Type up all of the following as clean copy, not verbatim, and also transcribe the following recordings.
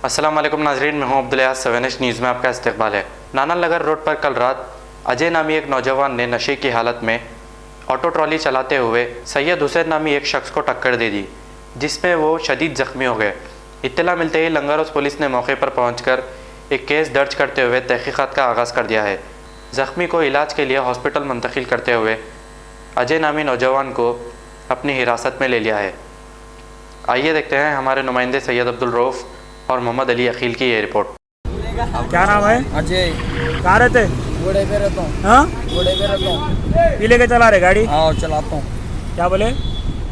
अस्सलाम वालेकुम नाजरीन, मैं हूं अब्दुल अयाज। 7H न्यूज़ में आपका इस्तकबाल है। नानानगर रोड पर कल रात अजय नामी एक नौजवान ने नशे की हालत में ऑटो ट्रॉली चलाते हुए सैयद हुसैन नामी एक शख्स को टक्कर दे दी, जिसमें वो शदीद ज़ख्मी हो गए। इत्तला मिलते ही लंगर हाउस पुलिस ने मौके पर पहुंचकर एक केस दर्ज करते हुए तहकीकात का आगाज़ कर दिया है। ज़ख्मी को इलाज के लिए हॉस्पिटल मुंतकिल करते हुए अजय नामी नौजवान को अपनी हिरासत में ले लिया है। आइए देखते हैं हमारे नुमाइंदे सैयद अब्दुल रऊफ़ और मोहम्मद अली अकील की ये रिपोर्ट। क्या नाम है? अजय। कहाँ रहते? घोड़े पे रहता हूँ। हाँ, घोड़े पे रहता हूँ। पी लेके चला रहे गाड़ी? हाँ चलाता हूँ। क्या बोले?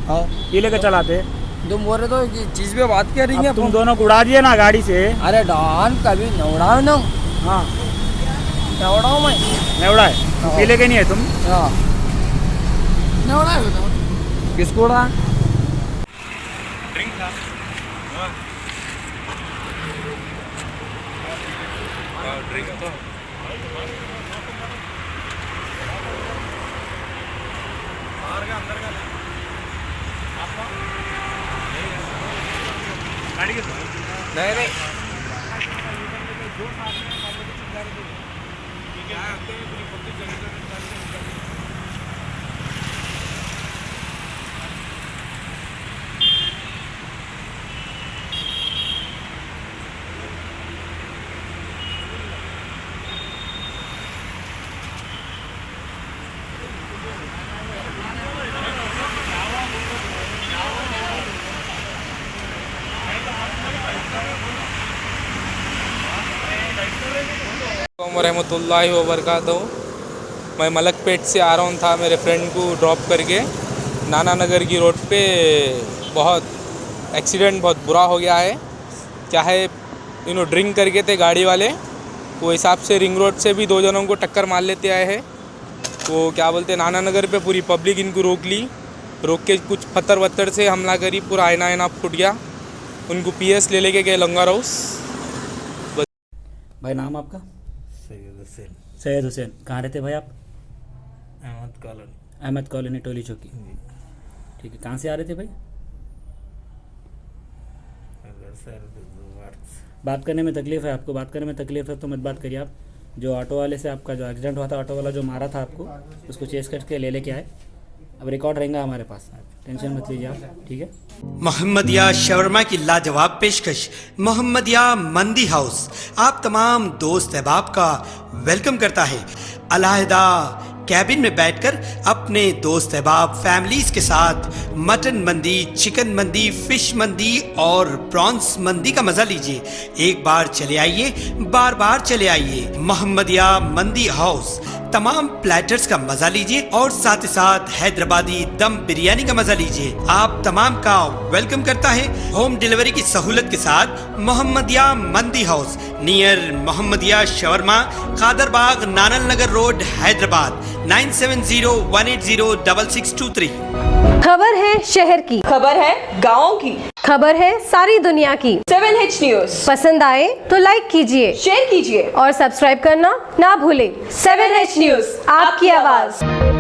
हाँ पी लेके चलाते? तुम बोल रहे तो कि चीज पे बात कर रही है। तुम दोनों को उड़ा दिए ना गाड़ी से। अरे डॉन कभी न उड़ाओ ना। हाँ, न उड़ाओ मैं। नहीं उड़ाए? पी लेके नहीं है तुम? हाँ न उड़ाए। किसको उड़ा? ड्रिंक था। ड्रिंक तो नहीं रहमतुल्लाहि व बरकातहू। मैं मलकपेट से आ रहा था मेरे फ्रेंड को ड्रॉप करके। नाना नगर की रोड पे बहुत एक्सीडेंट बहुत बुरा हो गया है। क्या है ड्रिंक करके थे गाड़ी वाले, वो हिसाब से रिंग रोड से भी 2 जनों को टक्कर मार लेते आए हैं। वो क्या बोलते नाना नगर पे पूरी पब्लिक इनको रोक ली, रोक के कुछ पत्थर वत्थर से हमला करी, पूरा आईना फूट गया। उनको PS ले लेके गए लंगर हाउस। भाई नाम आपका? सैयद हुसैन। सैयद हुसैन। कहाँ रहते भाई आप? अहमद कॉलोनी। अहमद कॉलोनी, टोली चौकी। ठीक है, कहाँ से आ रहे थे भाई? बात करने में तकलीफ़ है आपको? बात करने में तकलीफ़ है तो मत बात करिए आप। जो ऑटो वाले से आपका जो एक्सीडेंट हुआ था, ऑटो वाला जो मारा था आपको, उसको चेस करके ले लेके आए। अब रिकॉर्ड रहेगा हमारे पास, टेंशन मत लीजिए आप, ठीक है? मोहम्मदिया शवरमा की लाजवाब पेशकश मोहम्मदिया मंदी हाउस आप तमाम दोस्त अहबाब का वेलकम करता है। अलहदा कैबिन में बैठकर अपने दोस्त अहबाब फैमिलीज के साथ मटन मंदी, चिकन मंदी, फिश मंदी और प्रॉन्स मंदी का मजा लीजिए। एक बार चले आइए, बार बार चले आइए। मोहम्मदिया मंदी हाउस तमाम प्लेटर्स का मजा लीजिए और साथ ही साथ हैदराबादी दम बिरयानी का मजा लीजिए। आप तमाम का वेलकम करता है होम डिलीवरी की सहूलत के साथ मोहम्मदिया मंदी house near Mohammadia shawarma, Kadarbagh, नानल नगर रोड, हैदराबाद 9701806623। खबर है शहर की, खबर है गाँव की, खबर है सारी दुनिया की। 7H न्यूज़ पसंद आए तो लाइक कीजिए, शेयर कीजिए और सब्सक्राइब करना ना भूलें। 7H न्यूज़, आपकी आवाज़।